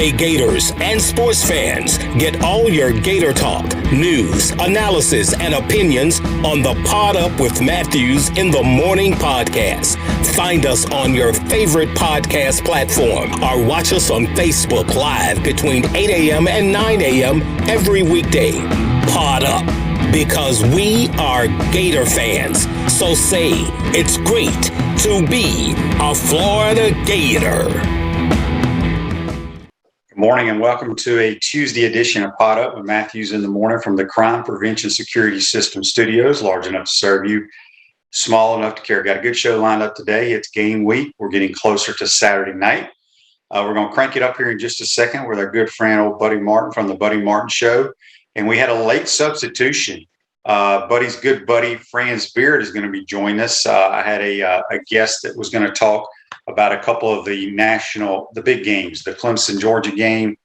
Hey Gators and sports fans, get all your Gator talk, news, analysis, and opinions on the Pod Up with Matthews in the Morning podcast. Find us on your favorite podcast platform or watch us on Facebook Live between 8 a.m. and 9 a.m. every weekday. Pod Up, because we are Gator fans. So say, it's great to be a Florida Gator. Good morning and welcome to a Tuesday edition of Pod Up with Matthews in the Morning from the Crime Prevention Security System Studios, large enough to serve you, small enough to care. Got a good show lined up today. It's game week. We're getting closer to Saturday night. We're going to crank it up here in just a second with our good friend, old Buddy Martin from the Buddy Martin Show. And we had a late substitution. Buddy's good buddy, Franz is going to be joining us. I had a guest that was going to talk about a couple of the big games, the Clemson, Georgia game,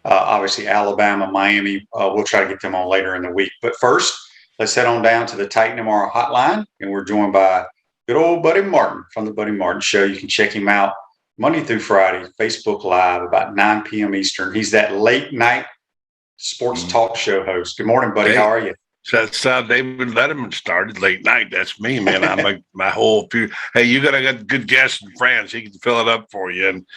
obviously Alabama, Miami. We'll try to get them on later in the week. But first, let's head on down to the Titan MR hotline. And we're joined by good old Buddy Martin from the Buddy Martin Show. You can check him out Monday through Friday, Facebook Live, about 9 p.m. Eastern. He's that late night sports talk show host. Good morning, buddy. Hey. How are you? So that's how David Letterman started late night. That's me, man. I'm like my whole few. Hey, you got a good guest in France. He can fill it up for you. And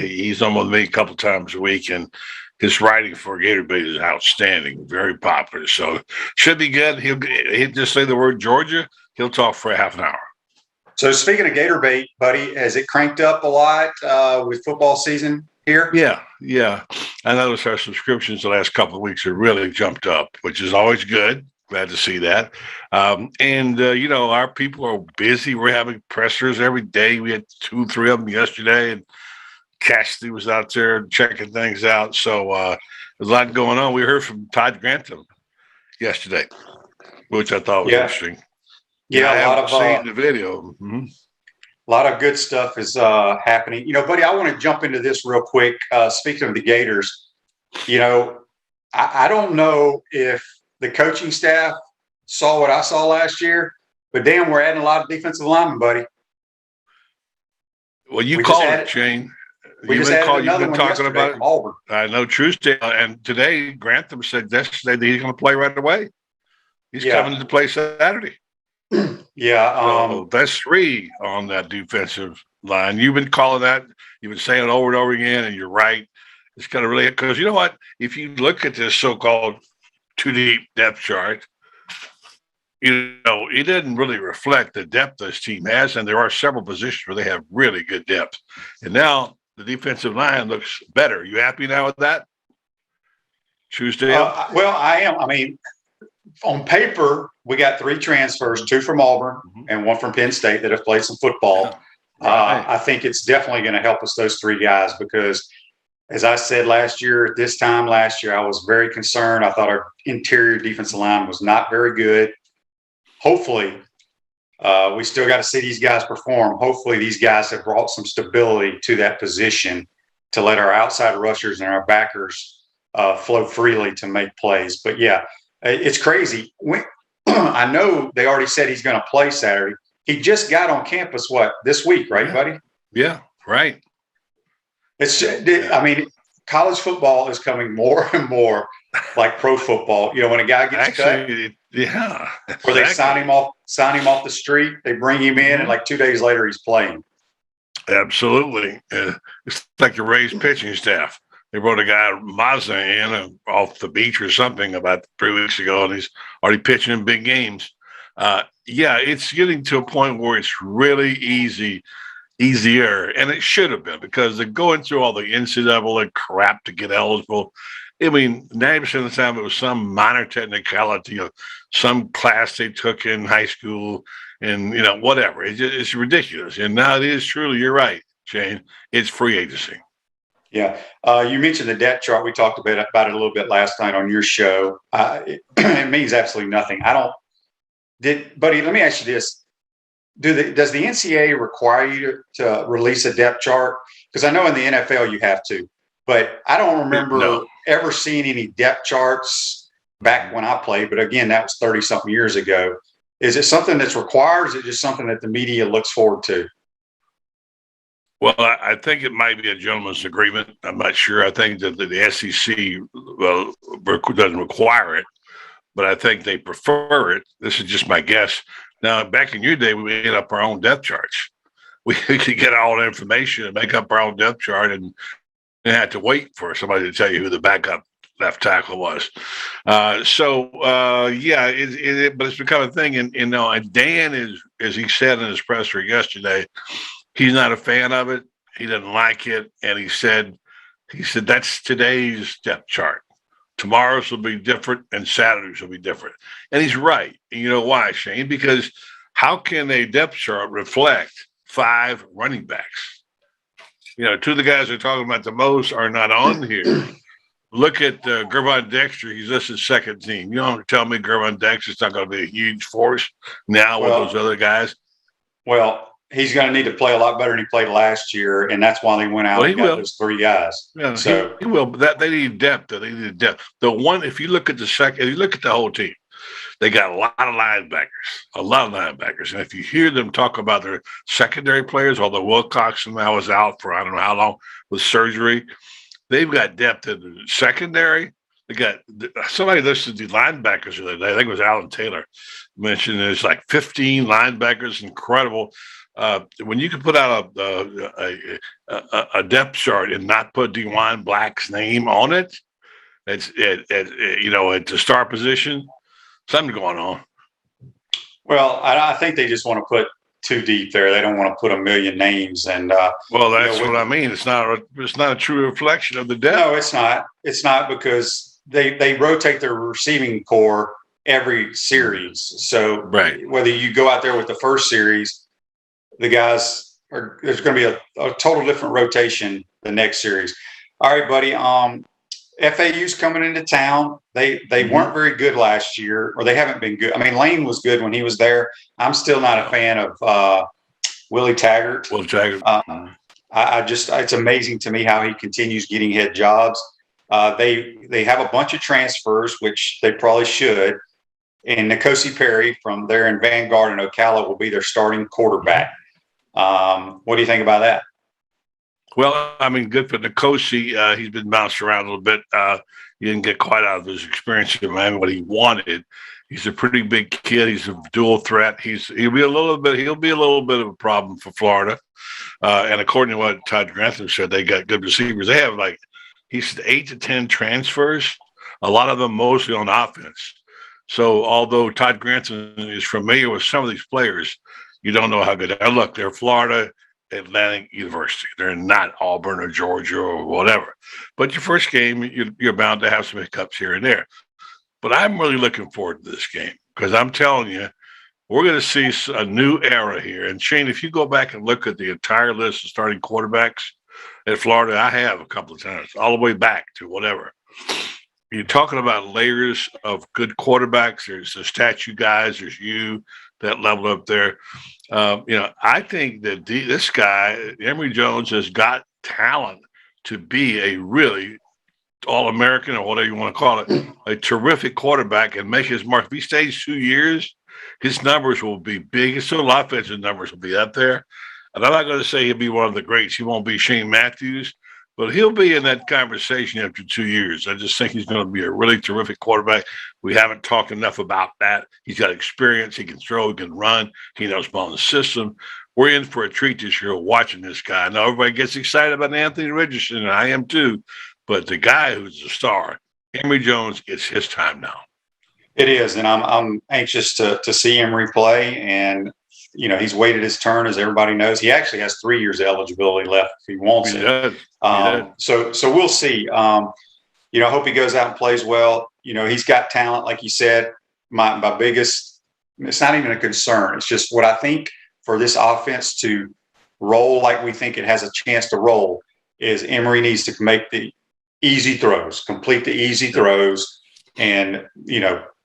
he's on with me a couple times a week. And his writing for Gator Bait is outstanding, very popular. So should be good. He'll just say the word Georgia. He'll talk for a half an hour. So speaking of Gator Bait, buddy, has it cranked up a lot with football season here? Yeah. I noticed our subscriptions the last couple of weeks have really jumped up, which is always good. Glad to see that. Our people are busy. We're having pressers every day. We had 2-3 of them yesterday, and Cassidy was out there checking things out. So there's a lot going on. We heard from Todd Grantham yesterday, which I thought was interesting. Yeah, I haven't seen the video. Mm-hmm. A lot of good stuff is happening. Buddy, I want to jump into this real quick. Speaking of the Gators, I don't know if the coaching staff saw what I saw last year, but damn, we're adding a lot of defensive linemen, buddy. Well, you called it, Shane. You've been talking about it. Auburn. I know Truesdale. And today, Grantham said yesterday that he's going to play right away. He's coming to play Saturday. So that's 3 on that defensive line. You've been calling that. You've been saying it over and over again, and you're right. It's going to really – because you know what? If you look at this so-called too-deep depth chart, it doesn't really reflect the depth this team has, and there are several positions where they have really good depth. And now the defensive line looks better. You happy now with that, Truesdale? Well, I am. I mean, on paper, we got 3 transfers, 2 from Auburn and 1 from Penn State that have played some football. I think it's definitely going to help us, those 3 guys, because as I said last year, this time last year, I was very concerned. I thought our interior defensive line was not very good. Hopefully, we still got to see these guys perform. Hopefully, these guys have brought some stability to that position to let our outside rushers and our backers flow freely to make plays. But, it's crazy. I know they already said he's going to play Saturday. He just got on campus, this week, right, buddy? Yeah, right. I mean, college football is coming more and more like pro football. When a guy gets cut, where they sign him off the street, they bring him in, and like 2 days later, he's playing. Absolutely. It's like your Rays pitching staff. They brought a guy, Mazda, in off the beach or something about 3 weeks ago, and he's already pitching in big games. It's getting to a point where it's really easier, and it should have been, because they're going through all the NCAA crap to get eligible. I mean, 90% of the time it was some minor technicality of some class they took in high school, and whatever. It's ridiculous. And now it is truly, you're right, Shane, it's free agency. Yeah. You mentioned the depth chart. We talked about it a little bit last night on your show. It means absolutely nothing. Buddy, let me ask you this. Does the NCAA require you to release a depth chart? Because I know in the NFL you have to, but I don't remember ever seeing any depth charts back when I played. But again, that was 30-something years ago. Is it something that's required, or is it just something that the media looks forward to? Well, I think it might be a gentleman's agreement. I'm not sure. I think that the SEC doesn't require it, but I think they prefer it. This is just my guess. Now, back in your day, we made up our own depth charts. We could get all the information and make up our own depth chart, and had to wait for somebody to tell you who the backup left tackle was. Yeah, but it's become a thing. And Dan is, as he said in his presser yesterday, he's not a fan of it. He doesn't like it. And he said, that's today's depth chart. Tomorrow's will be different and Saturday's will be different. And he's right. And you know why, Shane? Because how can a depth chart reflect 5 running backs? Two of the guys we're talking about the most are not on here. Look at Gervon Dexter. He's listed second team. You don't tell me Gervon Dexter's not going to be a huge force now with those other guys. Well, he's going to need to play a lot better than he played last year, and that's why they went out and got those 3 guys. Yeah, so he will. But they need depth. They need depth. The one, if you look at if you look at the whole team, they got a lot of linebackers. And if you hear them talk about their secondary players, although Wilcoxon now is out for I don't know how long with surgery, they've got depth in the secondary. They got somebody listed the linebackers the other day. I think it was Alan Taylor mentioned there's like 15 linebackers. Incredible. When you can put out a depth chart and not put DeJuan Black's name on it, at the star position, something going on. Well, I think they just want to put too deep there. They don't want to put a million names. And that's what I mean. It's not a true reflection of the depth. No, it's not. It's not because they rotate their receiving core every series. So whether you go out there with the first series, the guys there's going to be a total different rotation the next series. All right, buddy. FAU's coming into town. They weren't very good last year, or they haven't been good. I mean, Lane was good when he was there. I'm still not a fan of Willie Taggart. It's amazing to me how he continues getting head jobs. They have a bunch of transfers, which they probably should. And N'Kosi Perry from there in Vanguard and Ocala will be their starting quarterback. What do you think about that? Well, I mean, good for N'Kosi. He's been bounced around a little bit. He didn't get quite out of his experience in Miami what he wanted. He's a pretty big kid. He's a dual threat. He'll be a little bit of a problem for Florida. And according to what Todd Grantham said, they got good receivers. They have he said 8 to 10 transfers, a lot of them mostly on offense. So although Todd Grantham is familiar with some of these players, you don't know how good they are. Look, they're Florida Atlantic University. They're not Auburn or Georgia or whatever. But your first game, you're bound to have some hiccups here and there. But I'm really looking forward to this game because I'm telling you, we're going to see a new era here. And Shane, if you go back and look at the entire list of starting quarterbacks at Florida, I have a couple of times, all the way back to whatever. You're talking about layers of good quarterbacks. There's the statue guys. There's that level up there. I think that this guy, Emory Jones, has got talent to be a really All-American or whatever you want to call it, a terrific quarterback and make his mark. If he stays 2 years, his numbers will be big. His total offensive numbers will be up there. And I'm not going to say he'll be one of the greats. He won't be Shane Matthews, but he'll be in that conversation after 2 years. I just think he's going to be a really terrific quarterback. We haven't talked enough about that. He's got experience. He can throw. He can run. He knows about the system. We're in for a treat this year watching this guy. Now, everybody gets excited about Anthony Richardson, and I am too. But the guy who's the star, Emory Jones, it's his time now. It is, and I'm anxious to see Emory play. And he's waited his turn, as everybody knows. He actually has 3 years of eligibility left if he wants it. So we'll see. I hope he goes out and plays well. He's got talent, like you said. My biggest, it's not even a concern. It's just what I think for this offense to roll like we think it has a chance to roll is Emory needs to make the easy throws, complete the easy throws, and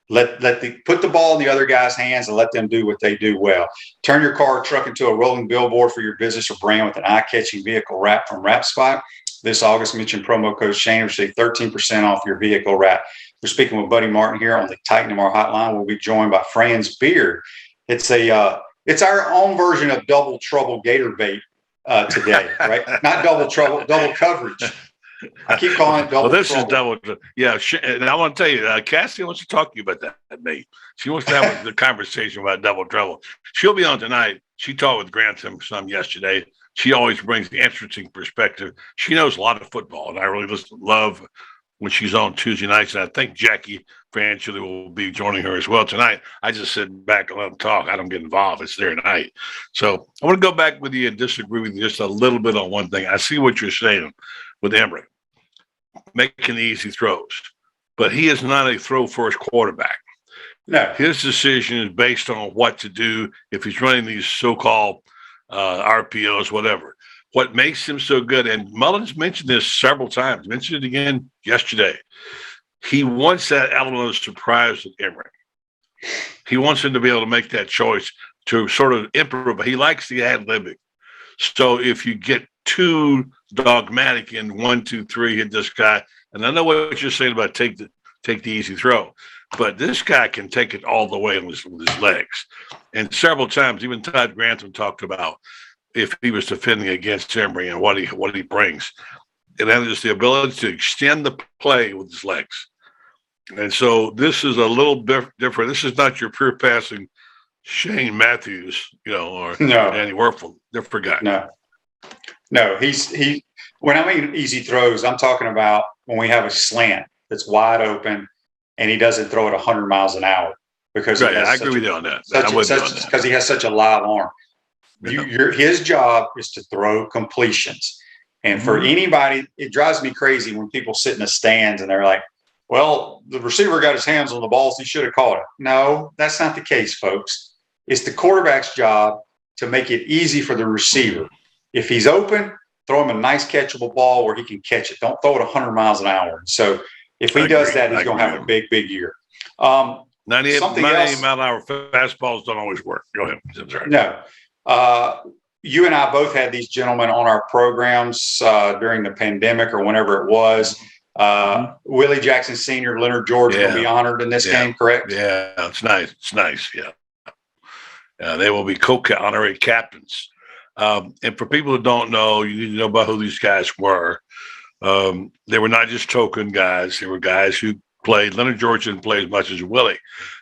put the ball in the other guy's hands and let them do what they do well. Turn your car or truck into a rolling billboard for your business or brand with an eye-catching vehicle wrap from Wrap Spot. This August, mention promo code Shane, receive 13% off your vehicle wrap. We're speaking with Buddy Martin here on the Titan MR Hotline. We'll be joined by Franz Beard. It's our own version of Double Trouble Gator bait. today, right? Not double trouble, double coverage. I keep calling it double. Well, this trouble. is double. Yeah, and I want to tell you, Cassie wants to talk to you about that, mate. She wants to have the conversation about double trouble. She'll be on tonight. She talked with Grantham some yesterday. She always brings the interesting perspective. She knows a lot of football, and I really just love when she's on Tuesday nights. And I think Jackie Franz will be joining her as well tonight. I just sit back and let them talk. I don't get involved. It's their night. So I want to go back with you and disagree with you just a little bit on one thing. I see what you're saying with Emory making the easy throws, but he is not a throw-first quarterback. No. His decision is based on what to do if he's running these so-called RPOs, whatever. What makes him so good, and Mullins mentioned this several times, mentioned it again yesterday, he wants that element of surprise with Emory. He wants him to be able to make that choice to sort of improve. He likes the ad-libbing. So if you get too dogmatic in 1, 2, 3, hit this guy, and I know what you're saying about take the easy throw, but this guy can take it all the way with his legs. And several times, even Todd Grantham talked about if he was defending against Emory and what he brings, and that is the ability to extend the play with his legs. And so this is a little different. This is not your pure passing Shane Matthews, or Danny Werfel, different guy. No, he. When I mean easy throws, I'm talking about when we have a slant that's wide open and he doesn't throw it 100 miles an hour because I agree with you on that. Because he has such a live arm. His job is to throw completions, and for anybody, it drives me crazy when people sit in the stands and they're like, "Well, the receiver got his hands on the balls; he should have caught it." No, that's not the case, folks. It's the quarterback's job to make it easy for the receiver. If he's open, throw him a nice catchable ball where he can catch it. Don't throw it 100 miles an hour. So if he does that, he's going to have a big, big year. 98 mile an hour fastballs don't always work. Go ahead. Right. No. You and I both had these gentlemen on our programs during the pandemic or whenever it was. Willie Jackson Sr., Leonard George will be honored in this game, correct? Yeah, it's nice. It's nice, yeah. They will be honorary captains. And for people who don't know, you need to know about who these guys were. They were not just token guys. They were guys who played. Leonard George didn't play as much as Willie.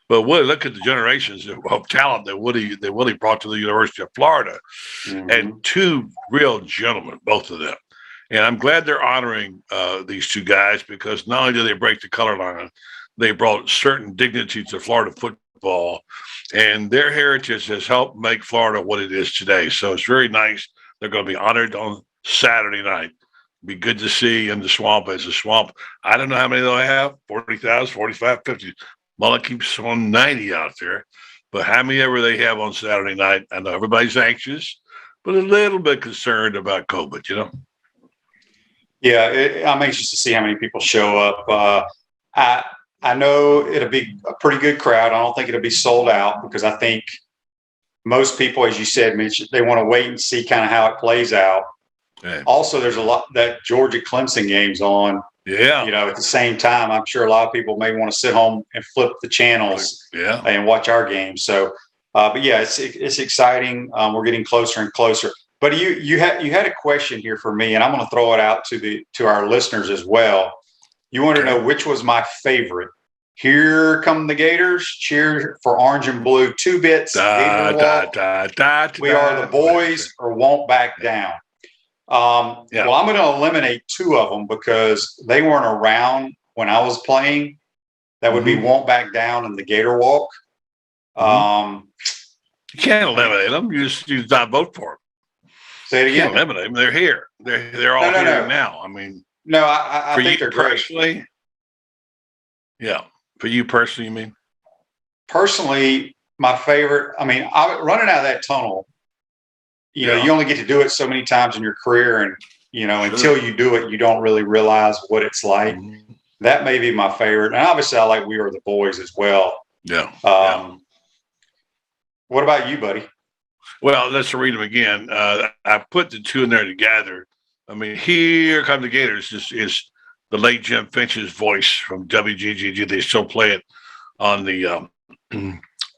But Willie, look at the generations of talent that Willie brought to the University of Florida. And two real gentlemen, both of them. And I'm glad they're honoring these two guys because not only do they break the color line, they brought certain dignity to Florida football. And their heritage has helped make Florida what it is today. So it's very nice. They're going to be honored on Saturday night. Be good to see in the swamp as a swamp. I don't know how many they'll have, 40,000, 45, 50. Mullet keeps on 90 out there. But how many ever they have on Saturday night, I know everybody's anxious, but a little bit concerned about COVID, Yeah, I'm anxious to see how many people show up. I know it'll be a pretty good crowd. I don't think it'll be sold out because I think most people, as you said, Mitch, they want to wait and see kind of how it plays out. Okay. Also, there's a lot that Georgia Clemson game's on. Yeah. At the same time, I'm sure a lot of people may want to sit home and flip the channels and watch our game. So, but yeah, it's exciting. We're getting closer and closer. But you had a question here for me, and I'm going to throw it out to our listeners as well. You want to know which was my favorite. Here come the Gators. Cheer for orange and blue. 2 bits. We are the boys or won't back down. Well, I'm going to eliminate 2 of them because they weren't around when I was playing. That would be won't back down and the Gator walk. You can't eliminate them. You just not vote for them. Say it again. You can't eliminate them. They're here. They're all here now. I mean, no, I think they're personally. Great. Yeah, for you personally, you mean? Personally, my favorite. I mean, running out of that tunnel. You only get to do it so many times in your career, and until you do it, you don't really realize what it's like. That may be my favorite, and obviously, I like We Are the Boys as well. Yeah. What about you, buddy? Well, let's read them again. I put the 2 in there together. I mean, Here Come the Gators is the late Jim Finch's voice from WGGG. They still play it on the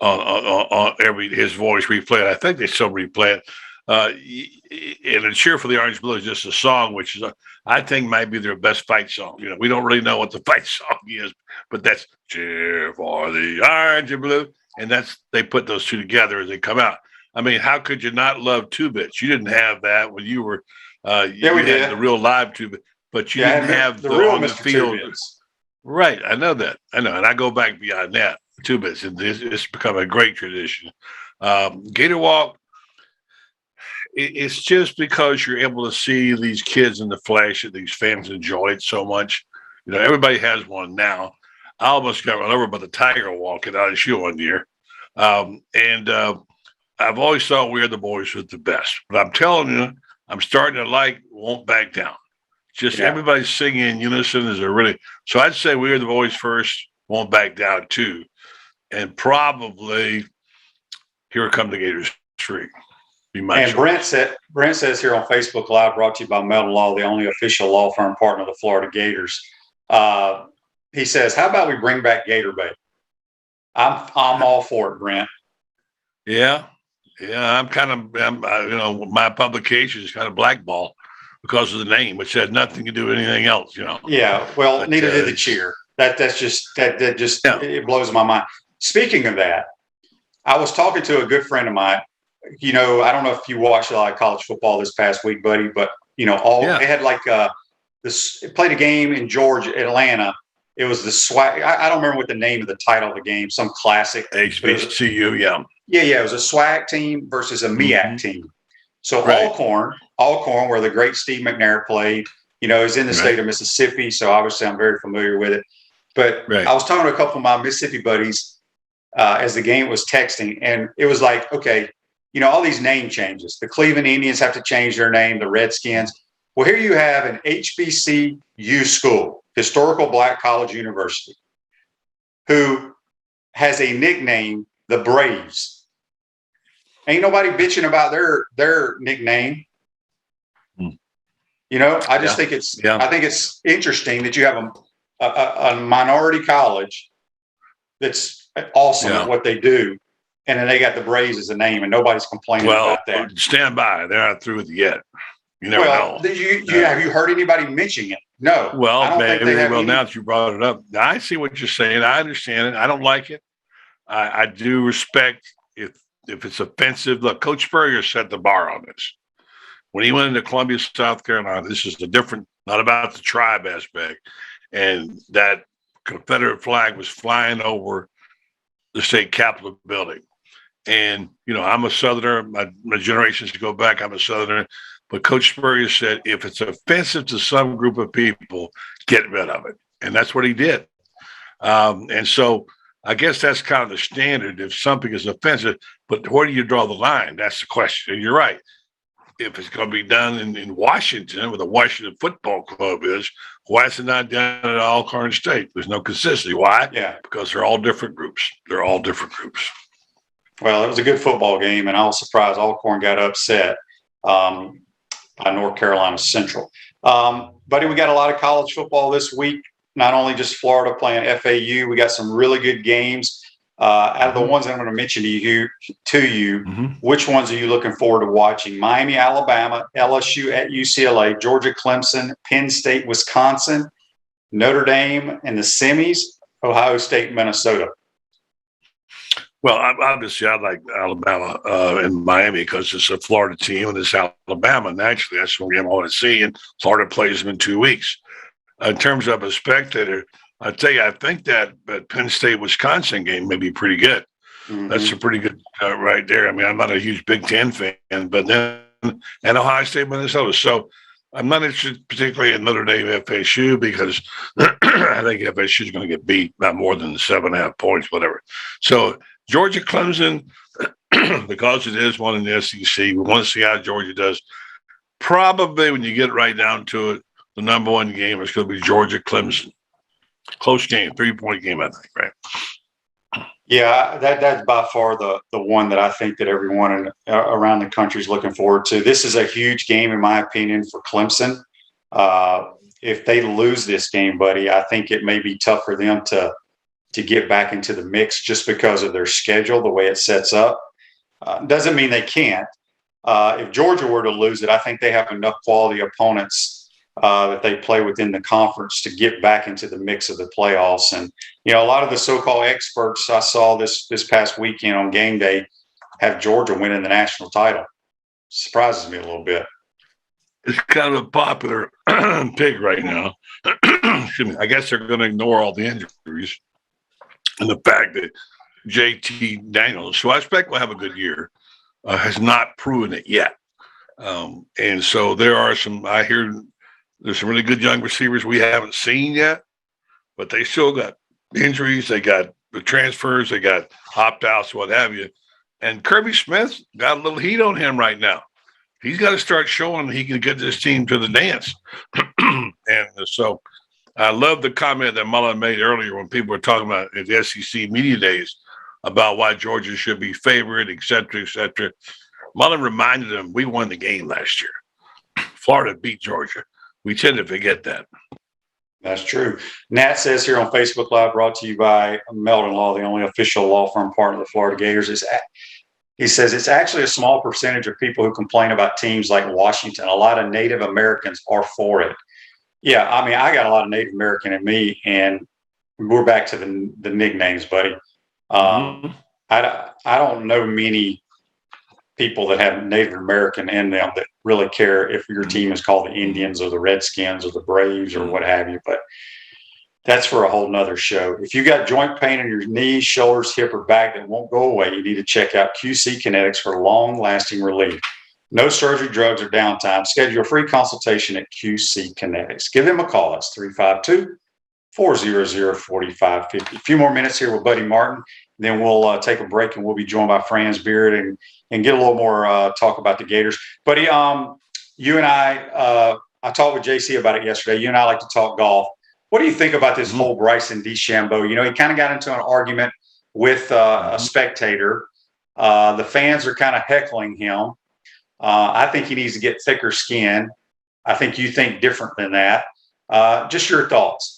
on his voice replay. I think they still replay it. And a cheer for the Orange Blue is just a song, which is, I think, might be their best fight song. We don't really know what the fight song is, but that's cheer for the Orange and Blue. And they put those two together as they come out. I mean, how could you not love Two Bits? You didn't have that when you were, you had the real live Two Bits, but you didn't have the real on the Mr. field. Two Bits. Right. I know that. And I go back beyond that. Two Bits. It's become a great tradition. Gator Walk, it's just because you're able to see these kids in the flesh that these fans enjoy it so much. Everybody has one now. I almost got run over by the tiger walking out of shoe one year. I've always thought We Are the Boys was the best. But I'm telling you, I'm starting to like Won't Back Down. Just everybody singing in unison is a really – so I'd say We Are the Boys first, Won't Back Down too. And probably Here Come the Gators 3. And Brent says here on Facebook Live, brought to you by Metal Law, the only official law firm partner of the Florida Gators. He says, "How about we bring back Gator Bay?" I'm all for it, Brent. Yeah. My publication is kind of blackball because of the name, which had nothing to do with anything else. Yeah. Well, but, neither did the cheer. That just it blows my mind. Speaking of that, I was talking to a good friend of mine. I don't know if you watched a lot of college football this past week, buddy, but they had like played a game in Georgia, Atlanta. It was the SWAC. I don't remember what the name of the title of the game, some classic. HBCU, yeah. Yeah. It was a SWAC team versus a MEAC team. So Alcorn, where the great Steve McNair played, is in the state of Mississippi. So obviously I'm very familiar with it. But I was talking to a couple of my Mississippi buddies as the game was texting, and it was like, okay, all these name changes. The Cleveland Indians have to change their name, the Redskins. Well, here you have an HBCU school, Historical Black College University, who has a nickname, the Braves. Ain't nobody bitching about their nickname. I just think I think it's interesting that you have a minority college that's awesome at what they do. And then they got the Braves as a name, and nobody's complaining about that. Stand by. They're not through with it yet. You never know. Have you heard anybody mentioning it? No. Well, now that you brought it up, I see what you're saying. I understand it. I don't like it. I do respect if it's offensive. Look, Coach Spurrier set the bar on this. When he went into Columbia, South Carolina, this is not about the tribe aspect. And that Confederate flag was flying over the state capitol building. And, I'm a Southerner. My generations go back. I'm a Southerner. But Coach Spurrier said, if it's offensive to some group of people, get rid of it. And that's what he did. And so I guess that's kind of the standard if something is offensive. But where do you draw the line? That's the question. And you're right. If it's going to be done in Washington, where the Washington Football Club is, why is it not done at Alcorn State? There's no consistency. Why? Yeah. Because they're all different groups. Well, it was a good football game, and I was surprised Alcorn got upset by North Carolina Central. Buddy, we got a lot of college football this week, not only just Florida playing FAU. We got some really good games. Out of the ones I'm going to mention to you, which ones are you looking forward to watching? Miami, Alabama, LSU at UCLA, Georgia, Clemson, Penn State, Wisconsin, Notre Dame in the semis, Ohio State, Minnesota. Well, obviously, I like Alabama and Miami because it's a Florida team and it's Alabama. Naturally, that's what I want to see. And Florida plays them in 2 weeks. In terms of a spectator, I tell you, I think that Penn State-Wisconsin game may be pretty good. That's a pretty good right there. I mean, I'm not a huge Big Ten fan, but then and Ohio State, Minnesota. So I'm not interested particularly in Notre Dame FSU because I think FSU is going to get beat by more than 7.5 points, whatever. So Georgia, Clemson, because it is one in the SEC, we want to see how Georgia does. Probably when you get right down to it, the number one game is going to be Georgia, Clemson. Close game, 3-point game, I think, right? Yeah, that's by far the one that I think that everyone around the country is looking forward to. This is a huge game, in my opinion, for Clemson. If they lose this game, buddy, I think it may be tough for them to get back into the mix just because of their schedule, the way it sets up. Doesn't mean they can't, if Georgia were to lose it, I think they have enough quality opponents that they play within the conference to get back into the mix of the playoffs. And, a lot of the so-called experts I saw this past weekend on game day have Georgia winning the national title. Surprises me a little bit. It's kind of a popular pick right now. Excuse me. I guess they're going to ignore all the injuries and the fact that JT Daniels, who I expect will have a good year, has not proven it yet. And so there are I hear there's some really good young receivers we haven't seen yet, but they still got injuries. They got the transfers. They got opt-outs, what have you. And Kirby Smith got a little heat on him right now. He's got to start showing he can get this team to the dance. And so I love the comment that Mullen made earlier when people were talking about at the SEC media days about why Georgia should be favored, et cetera, et cetera. Mullen reminded them we won the game last year. Florida beat Georgia. We tend to forget that. That's true. Nat says here on Facebook Live, brought to you by Meldon Law, the only official law firm partner of the Florida Gators. He says it's actually a small percentage of people who complain about teams like Washington. A lot of Native Americans are for it. Yeah, I mean, I got a lot of Native American in me, and we're back to the nicknames, buddy. I don't know many people that have Native American in them that really care if your team is called the Indians or the Redskins or the Braves or what have you. But that's for a whole nother show. If you got joint pain in your knees, shoulders, hip, or back that won't go away, you need to check out QC Kinetics for long-lasting relief. No surgery, drugs, or downtime. Schedule a free consultation at QC Kinetics. Give them a call. It's 352-400-4550. A few more minutes here with Buddy Martin. Then we'll take a break, and we'll be joined by Franz Beard and get a little more talk about the Gators. Buddy, you and I talked with JC about it yesterday. You and I like to talk golf. What do you think about this whole Bryson DeChambeau? He kind of got into an argument with a spectator. The fans are kind of heckling him. I think he needs to get thicker skin. I think you think different than that. Just your thoughts.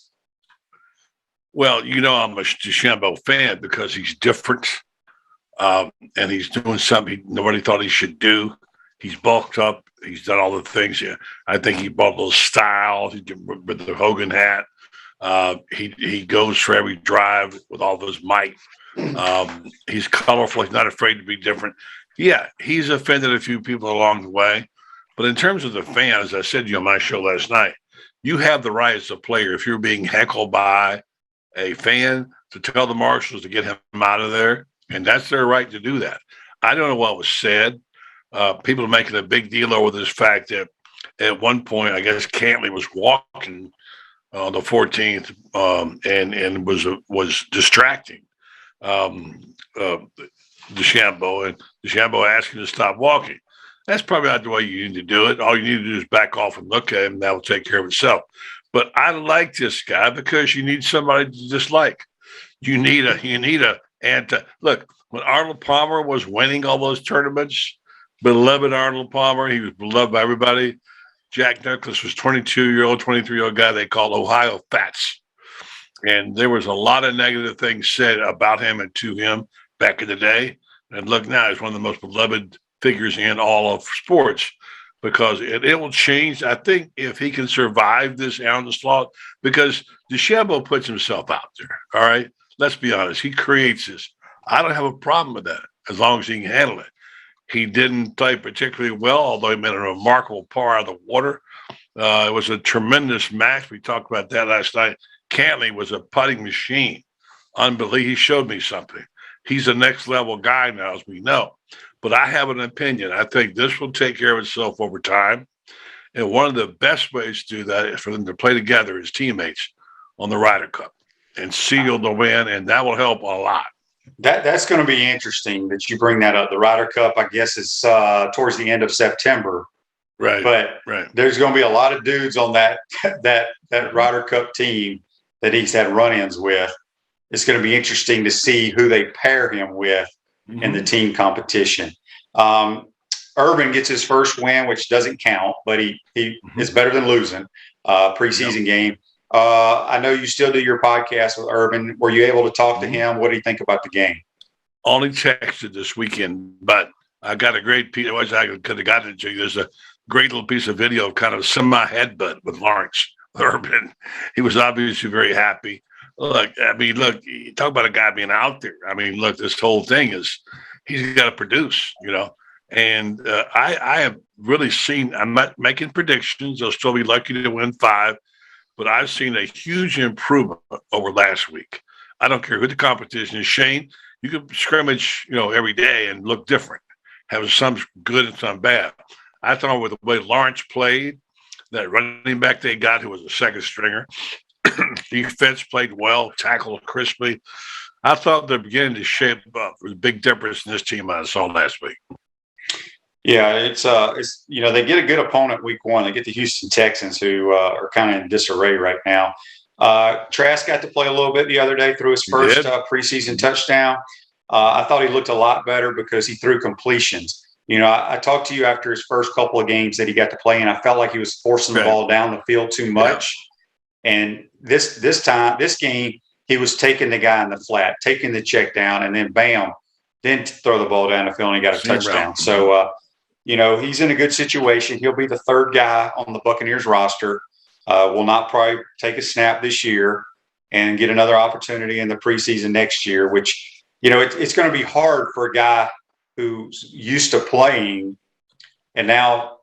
Well, I'm a DeChambeau fan because he's different, and he's doing something nobody thought he should do. He's bulked up. He's done all the things. Yeah, I think he brought a little style with the Hogan hat. He goes for every drive with all those might. He's colorful. He's not afraid to be different. Yeah, he's offended a few people along the way. But in terms of the fans, as I said to you on my show last night, you have the right as a player, if you're being heckled by a fan, to tell the marshals to get him out of there. And that's their right to do that. I don't know what was said. People are making a big deal over this fact that at one point, I guess Cantley was walking on the 14th and was distracting DeChambeau, and DeChambeau asked him to stop walking. That's probably not the way you need to do it. All you need to do is back off and look at him, and that will take care of itself. But I like this guy because you need somebody to dislike. You need a look, when Arnold Palmer was winning all those tournaments, beloved Arnold Palmer, he was beloved by everybody. Jack Nicklaus was 22-year-old, 23-year-old guy they called Ohio Fats. And there was a lot of negative things said about him and to him back in the day. And look, now he's one of the most beloved figures in all of sports because it will change, I think, if he can survive this onslaught, because DeChambeau puts himself out there, all right? Let's be honest. He creates this. I don't have a problem with that as long as he can handle it. He didn't play particularly well, although he made a remarkable par out of the water. It was a tremendous match. We talked about that last night. Cantley was a putting machine. Unbelievable. He showed me something. He's a next level guy now, as we know. But I have an opinion. I think this will take care of itself over time. And one of the best ways to do that is for them to play together as teammates on the Ryder Cup and seal the win, and that will help a lot. That's going to be interesting that you bring that up. The Ryder Cup, I guess, is towards the end of September. Right. But there's going to be a lot of dudes on that Ryder Cup team that he's had run-ins with. It's going to be interesting to see who they pair him with in the team competition. Urban gets his first win, which doesn't count, but he is better than losing preseason game. I know you still do your podcast with Urban. Were you able to talk to him? What do you think about the game? Only texted this weekend, but I got a great piece. I could have gotten it to you. There's a great little piece of video of kind of semi headbutt with Lawrence Urban. He was obviously very happy. Look, I mean, look, you talk about a guy being out there. I mean, look, this whole thing is he's got to produce, you know. And I have really seen, I'm not making predictions. They'll still be lucky to win 5, but I've seen a huge improvement over last week. I don't care who the competition is. Shane, you can scrimmage, you know, every day and look different, have some good and some bad. I thought with the way Lawrence played, that running back they got who was a second stringer, defense played well, tackled crisply. I thought they're beginning to shape up. There's a big difference in this team I saw last week. Yeah, it's you know, they get a good opponent week 1. They get the Houston Texans, who are kind of in disarray right now. Trask got to play a little bit the other day, threw his first preseason touchdown. I thought he looked a lot better because he threw completions. You know, I talked to you after his first couple of games that he got to play, and I felt like he was forcing the ball down the field too much. Yeah. And this game, he was taking the guy in the flat, taking the check down, and then bam, then throw the ball down the field and he got a touchdown. So, you know, he's in a good situation. He'll be the 3rd guy on the Buccaneers roster. Will not probably take a snap this year and get another opportunity in the preseason next year, which, you know, it's going to be hard for a guy who's used to playing, and now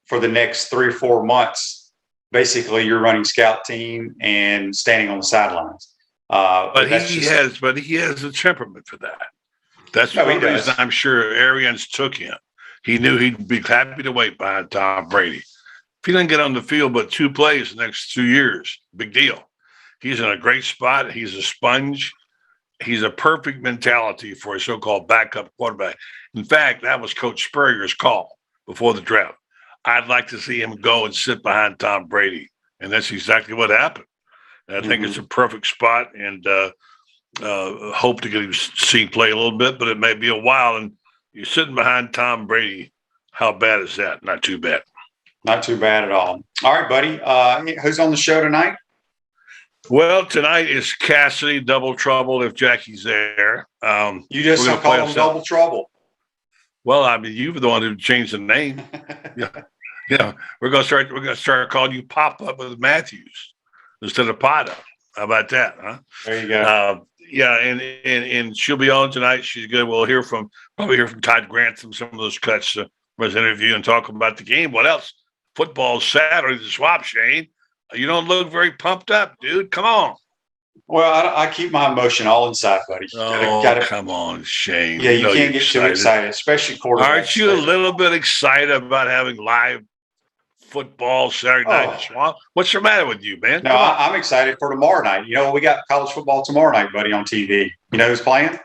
for the next 3 or 4 months, basically you're running scout team and standing on the sidelines. But he has a temperament for that. That's one reason I'm sure Arians took him. He knew he'd be happy to wait behind Tom Brady. If he doesn't get on the field but 2 plays the next 2 years, big deal. He's in a great spot. He's a sponge. He's a perfect mentality for a so-called backup quarterback. In fact, that was Coach Spurrier's call before the draft. I'd like to see him go and sit behind Tom Brady. And that's exactly what happened. And I think it's a perfect spot, and hope to get him see play a little bit, but it may be a while. And you're sitting behind Tom Brady. How bad is that? Not too bad. Not too bad at all. All right, buddy. Who's on the show tonight? Well, tonight is Cassidy, Double Trouble, if Jackie's there. You just don't call him Double Trouble. Well, I mean, you were the one who changed the name. Yeah, we're gonna start calling you Pop Up with Matthews instead of Potta. How about that, huh? There you go. Yeah, and she'll be on tonight. She's good. We'll probably hear from Todd Grantham, some of those cuts from his interview, and talk about the game. What else? Football's Saturday, the swap, Shane. You don't look very pumped up, dude. Come on. Well, I keep my emotion all inside, buddy. Come on, Shane. Yeah, you can't get too excited, especially quarterbacks. Aren't you a little bit excited about having live football Saturday night? What's the matter with you, man? No, I'm excited for tomorrow night. You know, we got college football tomorrow night, buddy, on TV. You know who's playing?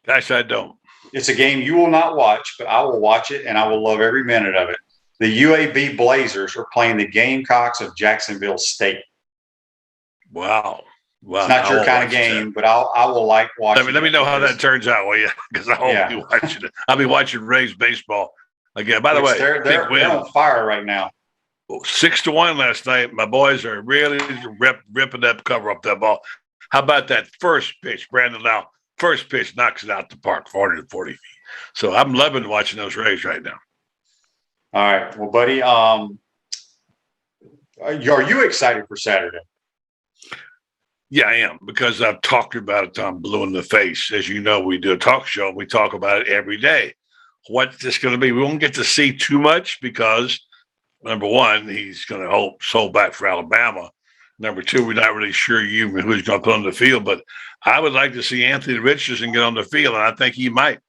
Gosh, I don't. It's a game you will not watch, but I will watch it, and I will love every minute of it. The UAB Blazers are playing the Gamecocks of Jacksonville State. Wow. It's not your kind of game, but I will like watching. Let me know how that turns out, will you? Because I hope you watch it. I'll be watching Rays baseball again. By the way, they're on fire right now. 6-1 last night. My boys are really ripping that cover up that ball. How about that first pitch, Brandon Lau? First pitch knocks it out the park, 440 feet. So I'm loving watching those Rays right now. All right. Well, buddy, are you excited for Saturday? Yeah, I am, because I've talked about it till I'm blue in the face. As you know, we do a talk show. We talk about it every day. What's this going to be? We won't get to see too much because, number one, he's going to hold back for Alabama. Number two, we're not really sure who's going to put on the field. But I would like to see Anthony Richardson get on the field, and I think he might.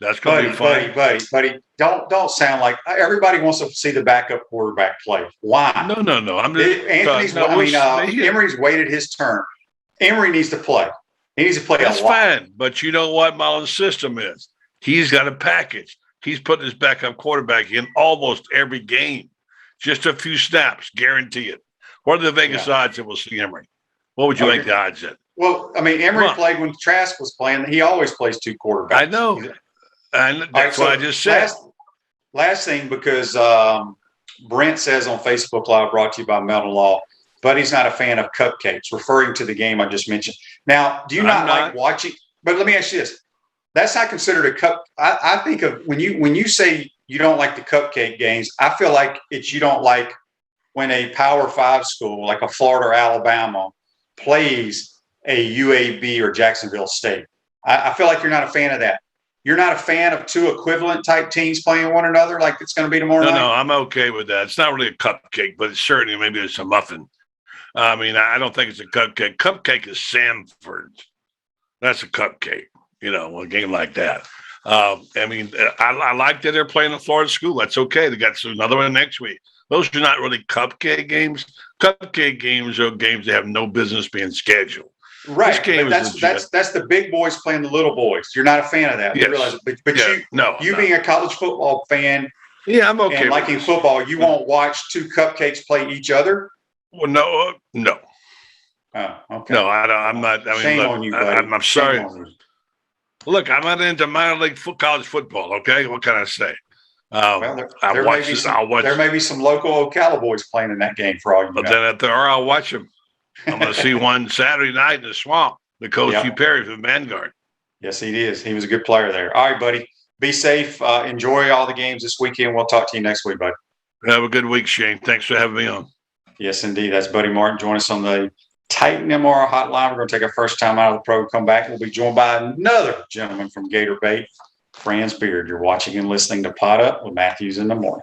That's going to be fun. Buddy, don't sound like everybody wants to see the backup quarterback play. Why? No. I'm just Emory's waited his turn. Emory needs to play. He needs to play That's a lot. Fine, but you know what Mullen's system is? He's got a package. He's putting his backup quarterback in almost every game. Just a few snaps, guarantee it. What are the Vegas odds that we'll see Emory? What would you make the odds at? Well, I mean, Emory played when Trask was playing. He always plays 2 quarterbacks. I know. And that's what I just said. Last thing, because Brent says on Facebook Live, brought to you by Melton Law, but he's not a fan of cupcakes, referring to the game I just mentioned. Now, do you not like watching? But let me ask you this. That's not considered a cup. I think of when you say you don't like the cupcake games, I feel like it's you don't like when a Power Five school like a Florida or Alabama plays a UAB or Jacksonville State. I feel like you're not a fan of that. You're not a fan of two equivalent type teams playing one another like it's going to be tomorrow night? No, I'm okay with that. It's not really a cupcake, but it's certainly maybe it's a muffin. I mean, I don't think it's a cupcake. Cupcake is Sanford's. That's a cupcake, a game like that. I mean, I like that they're playing a Florida school. That's okay. They got another one next week. Those are not really cupcake games. Cupcake games are games that have no business being scheduled. Right, but that's the big boys playing the little boys. You're not a fan of that. Yes. You realize it. But you being a college football fan, I'm okay. And liking football, you won't watch two cupcakes play each other. Well, no. Oh, okay. No, I'm not. I mean, shame look, on you, buddy. I'm sorry. Look, I'm not into minor league college football. Okay, what can I say? There may be some local Ocala boys playing in that game for all you know. But then if there are, I'll watch them. I'm going to see one Saturday night in the Swamp. The coach Hugh Perry from Vanguard. Yes, he is. He was a good player there. All right, buddy. Be safe. Enjoy all the games this weekend. We'll talk to you next week, buddy. Have a good week, Shane. Thanks for having me on. Yes, indeed. That's Buddy Martin. Join us on the Titan MR hotline. We're going to take our first time out of the program. Come back. We'll be joined by another gentleman from Gator Bait, Franz Beard. You're watching and listening to Pot Up with Matthews in the Morning.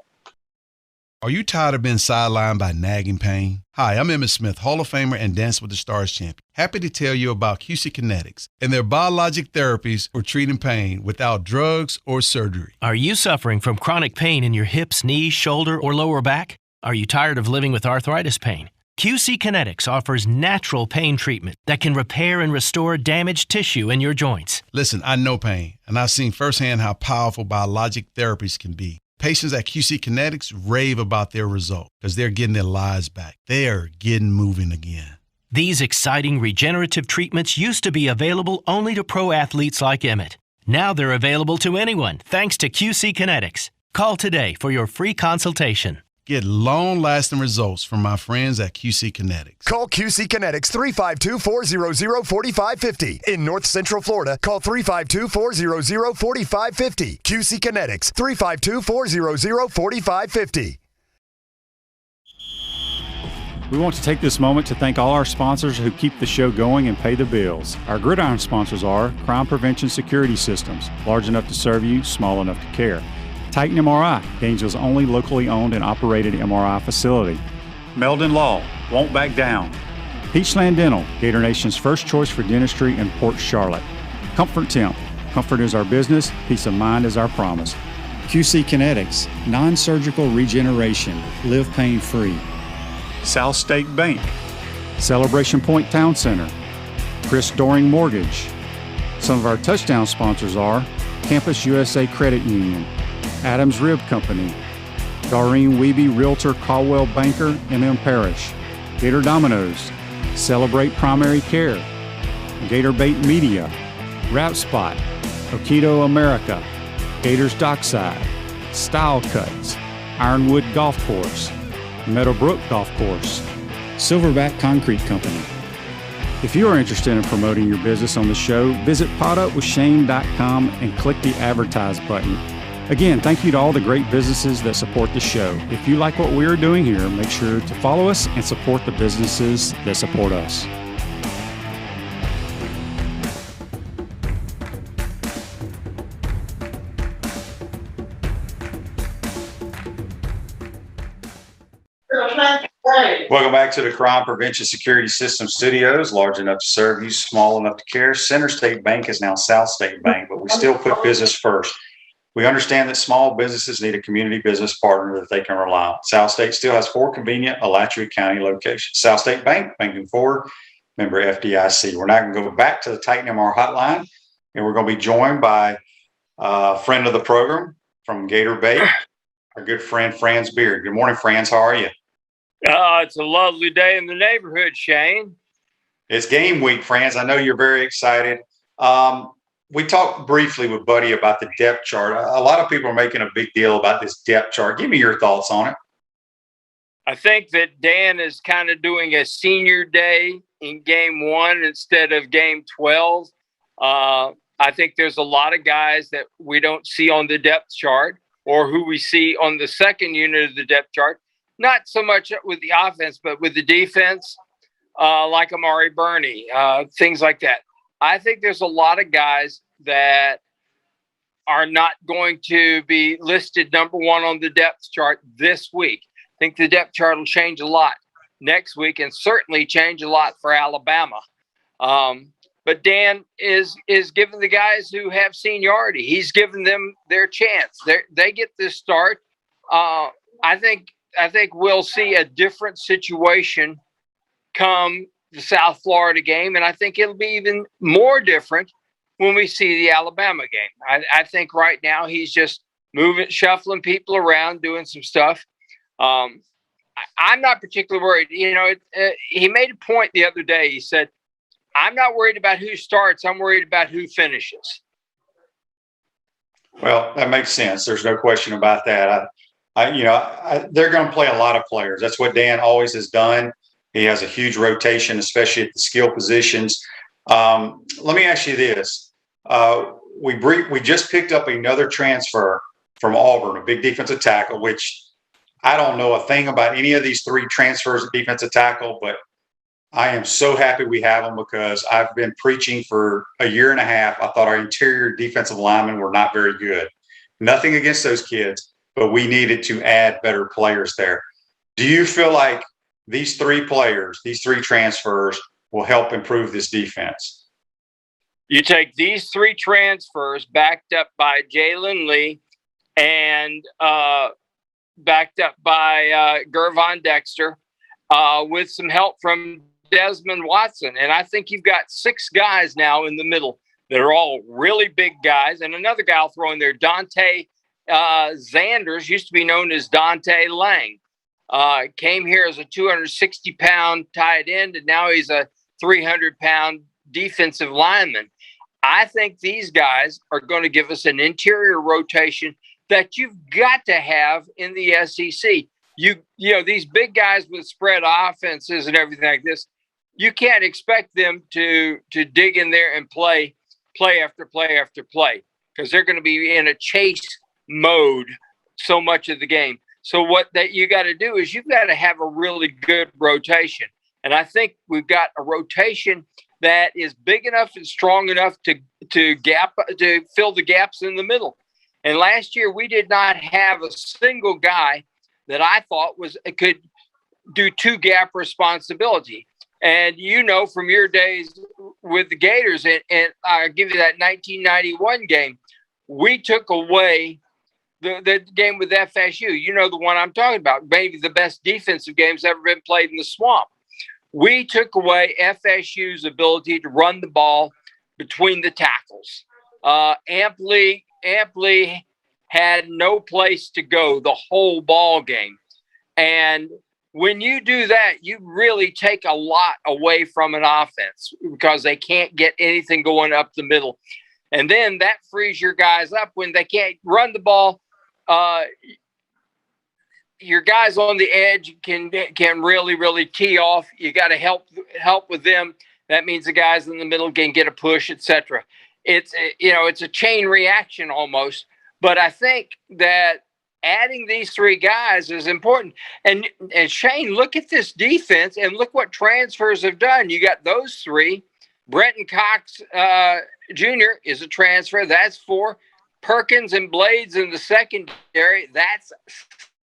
Are you tired of being sidelined by nagging pain? Hi, I'm Emmitt Smith, Hall of Famer and Dance with the Stars champion. Happy to tell you about QC Kinetics and their biologic therapies for treating pain without drugs or surgery. Are you suffering from chronic pain in your hips, knees, shoulder, or lower back? Are you tired of living with arthritis pain? QC Kinetics offers natural pain treatment that can repair and restore damaged tissue in your joints. Listen, I know pain, and I've seen firsthand how powerful biologic therapies can be. Patients at QC Kinetics rave about their result because they're getting their lives back. They're getting moving again. These exciting regenerative treatments used to be available only to pro athletes like Emmitt. Now they're available to anyone thanks to QC Kinetics. Call today for your free consultation. Get long-lasting results from my friends at QC Kinetics. Call QC Kinetics 352-400-4550. In North Central Florida, call 352-400-4550. QC Kinetics 352-400-4550. We want to take this moment to thank all our sponsors who keep the show going and pay the bills. Our gridiron sponsors are Crime Prevention Security Systems, large enough to serve you, small enough to care. Titan MRI, Gainesville's only locally owned and operated MRI facility. Meldon Law, won't back down. Peachland Dental, Gator Nation's first choice for dentistry in Port Charlotte. Comfort Temp, comfort is our business, peace of mind is our promise. QC Kinetics, non-surgical regeneration, live pain-free. South State Bank, Celebration Point Town Center, Chris Doring Mortgage. Some of our touchdown sponsors are Campus USA Credit Union, Adams Rib Company, Doreen Wiebe Realtor Caldwell Banker, MM Parish, Gator Dominoes, Celebrate Primary Care, Gator Bait Media, Wrap Spot, Okido America, Gators Dockside, Style Cuts, Ironwood Golf Course, Meadowbrook Golf Course, Silverback Concrete Company. If you are interested in promoting your business on the show, visit potupwithshane.com and click the Advertise button. Again, thank you to all the great businesses that support the show. If you like what we are doing here, make sure to follow us and support the businesses that support us. Welcome back to the Crime Prevention Security System Studios, large enough to serve you, small enough to care. Center State Bank is now South State Bank, but we still put business first. We understand that small businesses need a community business partner that they can rely on. South State still has 4 convenient Alachua County locations. South State Bank, banking forward, member FDIC. We're now going to go back to the Titan MR hotline, and we're going to be joined by a friend of the program from Gator Bait, our good friend Franz Beard. Good morning, Franz. How are you? It's a lovely day in the neighborhood, Shane. It's game week, Franz. I know you're very excited. We talked briefly with Buddy about the depth chart. A lot of people are making a big deal about this depth chart. Give me your thoughts on it. I think that Dan is kind of doing a senior day in game 1 instead of game 12. I think there's a lot of guys that we don't see on the depth chart or who we see on the second unit of the depth chart. Not so much with the offense, but with the defense, like Amari Burney, things like that. I think there's a lot of guys that are not going to be listed number one on the depth chart this week. I think the depth chart will change a lot next week and certainly change a lot for Alabama. But Dan is giving the guys who have seniority. He's giving them their chance. They get this start. I think we'll see a different situation come the South Florida game, and I think it'll be even more different when we see the Alabama game. I think right now he's just shuffling people around, doing some stuff. I'm not particularly worried. He made a point the other day. He said, I'm not worried about who starts. I'm worried about who finishes. Well, that makes sense. There's no question about that. They're going to play a lot of players. That's what Dan always has done. He has a huge rotation, especially at the skill positions. Let me ask you this. We just picked up another transfer from Auburn, a big defensive tackle, which I don't know a thing about any of these three transfers at defensive tackle, but I am so happy we have them because I've been preaching for a year and a half. I thought our interior defensive linemen were not very good. Nothing against those kids, but we needed to add better players there. Do you feel like these three players, these three transfers will help improve this defense? You take these three transfers backed up by Jalen Lee and backed up by Gervon Dexter with some help from Desmond Watson. And I think you've got 6 guys now in the middle that are all really big guys. And another guy I'll throw in there, Dante Zanders, used to be known as Dante Lang. Came here as a 260-pound tight end, and now he's a 300-pound defensive lineman. I think these guys are going to give us an interior rotation that you've got to have in the SEC. You know, these big guys with spread offenses and everything like this, you can't expect them to dig in there and play after play after play because they're going to be in a chase mode so much of the game. So what that you got to do is you've got to have a really good rotation. And I think we've got a rotation that is big enough and strong enough to fill the gaps in the middle. And last year we did not have a single guy that I thought could do 2-gap responsibility. And you know from your days with the Gators, and I'll give you that 1991 game, we took away the game with FSU. You know the one I'm talking about, maybe the best defensive game's ever been played in the Swamp. We took away FSU's ability to run the ball between the tackles. Amply had no place to go the whole ball game. And when you do that, you really take a lot away from an offense because they can't get anything going up the middle. And then that frees your guys up when they can't run the ball. Your guys on the edge can really, really tee off. You got to help with them. That means the guys in the middle can get a push, etc. It's a chain reaction almost. But I think that adding these 3 guys is important. And Shane, look at this defense and look what transfers have done. You got those 3. Brenton Cox Jr. is a transfer. That's 4. Perkins and Blades in the secondary. That's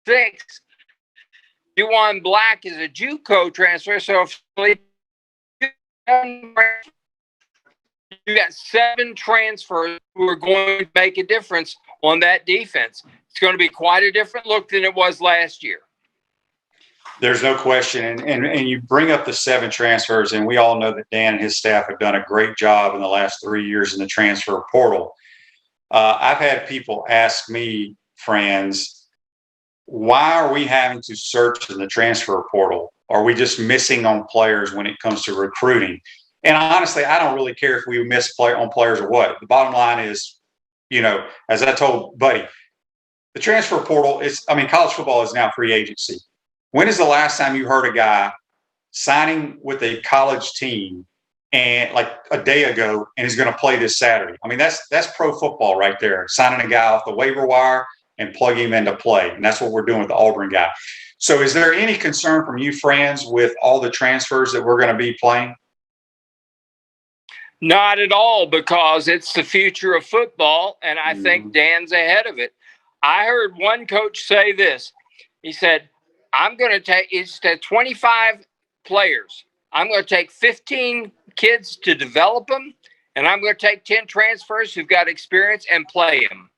6. Juwan Black is a JUCO transfer. So you got 7 transfers who are going to make a difference on that defense. It's going to be quite a different look than it was last year. There's no question. And you bring up the 7 transfers, and we all know that Dan and his staff have done a great job in the last 3 years in the transfer portal. I've had people ask me, Franz, why are we having to search in the transfer portal? Are we just missing on players when it comes to recruiting? And honestly, I don't really care if we miss on players or what. The bottom line is, as I told Buddy, the transfer portal college football is now free agency. When is the last time you heard a guy signing with a college team and like a day ago, and he's going to play this Saturday. I mean, that's pro football right there. Signing a guy off the waiver wire and plugging him into play, and that's what we're doing with the Auburn guy. So, is there any concern from you, Franz, with all the transfers that we're going to be playing? Not at all, because it's the future of football, and I think Dan's ahead of it. I heard one coach say this. He said, I'm going to take, it's 25 players. I'm going to take 15 kids to develop them, and I'm going to take 10 transfers who've got experience and play them.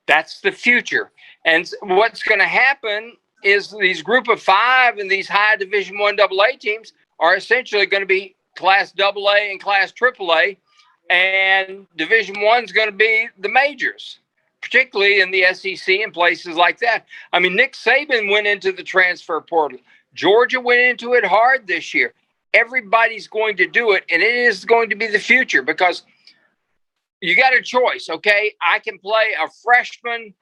That's the future. And what's going to happen is these group of five and these high Division I AA teams are essentially going to be Class AA and Class AAA, and Division I is going to be the majors, particularly in the SEC and places like that. I mean, Nick Saban went into the transfer portal. Georgia went into it hard this year. Everybody's going to do it, and it is going to be the future, because you got a choice, okay? I can play a freshman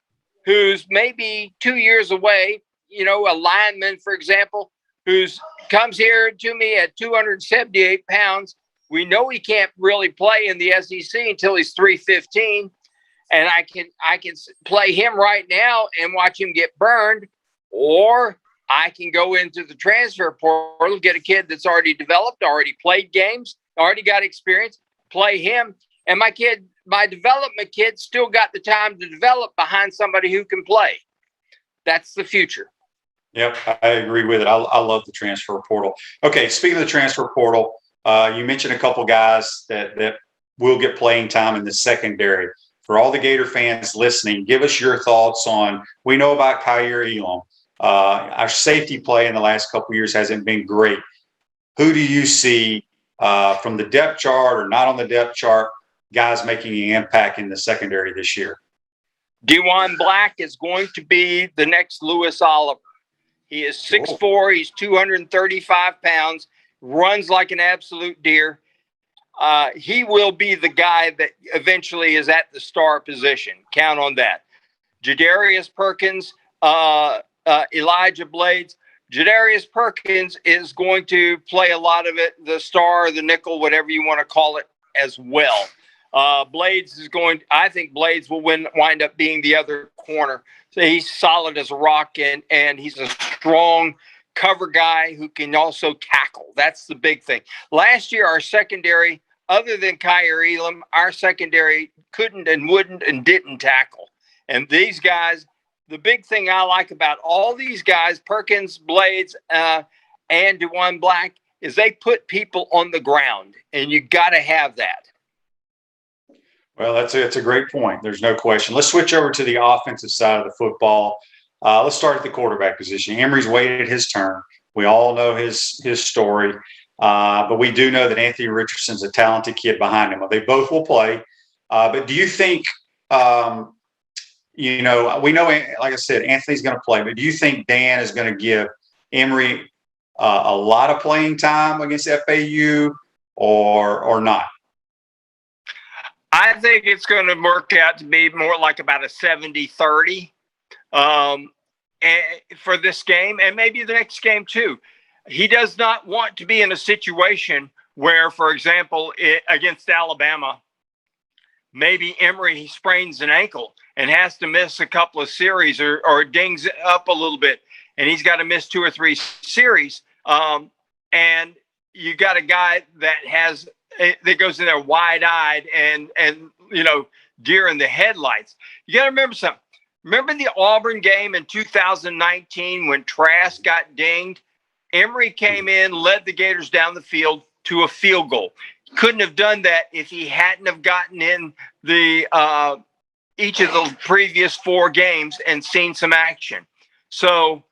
who's maybe 2 years away, you know, a lineman, for example, who's comes here to me at 278 pounds. We know he can't really play in the SEC until he's 315, and I can play him right now and watch him get burned, or I can go into the transfer portal, get a kid that's already developed, already played games, already got experience, play him, and my development kid still got the time to develop behind somebody who can play. That's the future. Yep, I agree with it. I love the transfer portal. Okay, speaking of the transfer portal, you mentioned a couple guys that will get playing time in the secondary. For all the Gator fans listening, give us your thoughts on, we know about Kyer Elam. Our safety play in the last couple of years hasn't been great. Who do you see from the depth chart or not on the depth chart, guys making an impact in the secondary this year? Dewan Black is going to be the next Lewis Oliver. He is 6'4", he's 235 pounds, runs like an absolute deer. He will be the guy that eventually is at the star position. Count on that. Jadarius Perkins, Elijah Blades. Jadarius Perkins is going to play a lot of it, the star, the nickel, whatever you want to call it, as well. Blades I think Blades will wind up being the other corner. So he's solid as a rock, and he's a strong cover guy who can also tackle. That's the big thing. Last year, our secondary, other than Kyer Elam, our secondary couldn't and wouldn't and didn't tackle. And these guys, the big thing I like about all these guys, Perkins, Blades, and Dewan Black, is they put people on the ground, and you got to have that. Well, that's a great point. There's no question. Let's switch over to the offensive side of the football. Let's start at the quarterback position. Emory's waited his turn. We all know his story, but we do know that Anthony Richardson's a talented kid behind him. They both will play. But do you think, we know, like I said, Anthony's going to play, but do you think Dan is going to give Emory a lot of playing time against FAU or not? I think it's going to work out to be more like about a 70-30 for this game, and maybe the next game too. He does not want to be in a situation where, for example, against Alabama, maybe Emory sprains an ankle and has to miss a couple of series or dings up a little bit, and he's got to miss 2 or 3 series. And you got a guy that goes in there wide-eyed and deer in the headlights. You got to remember something. Remember the Auburn game in 2019 when Trask got dinged? Emory came in, led the Gators down the field to a field goal. Couldn't have done that if he hadn't have gotten in each of the previous 4 games and seen some action. So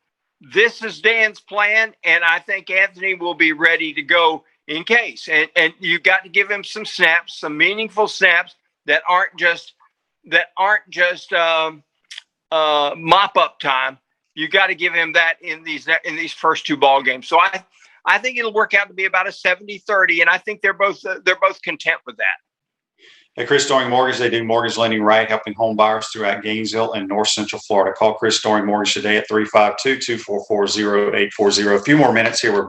this is Dan's plan, and I think Anthony will be ready to go in case. And you've got to give him some snaps, some meaningful snaps that aren't just mop up time. You got to give him that in these first 2 ball games. So I think it'll work out to be about a 70-30, and I think they're both content with that. At Chris Doring Mortgage, they do mortgage lending right, helping home buyers throughout Gainesville and North Central Florida. Call Chris Doring Mortgage today at 352-244-0840. A few more minutes here with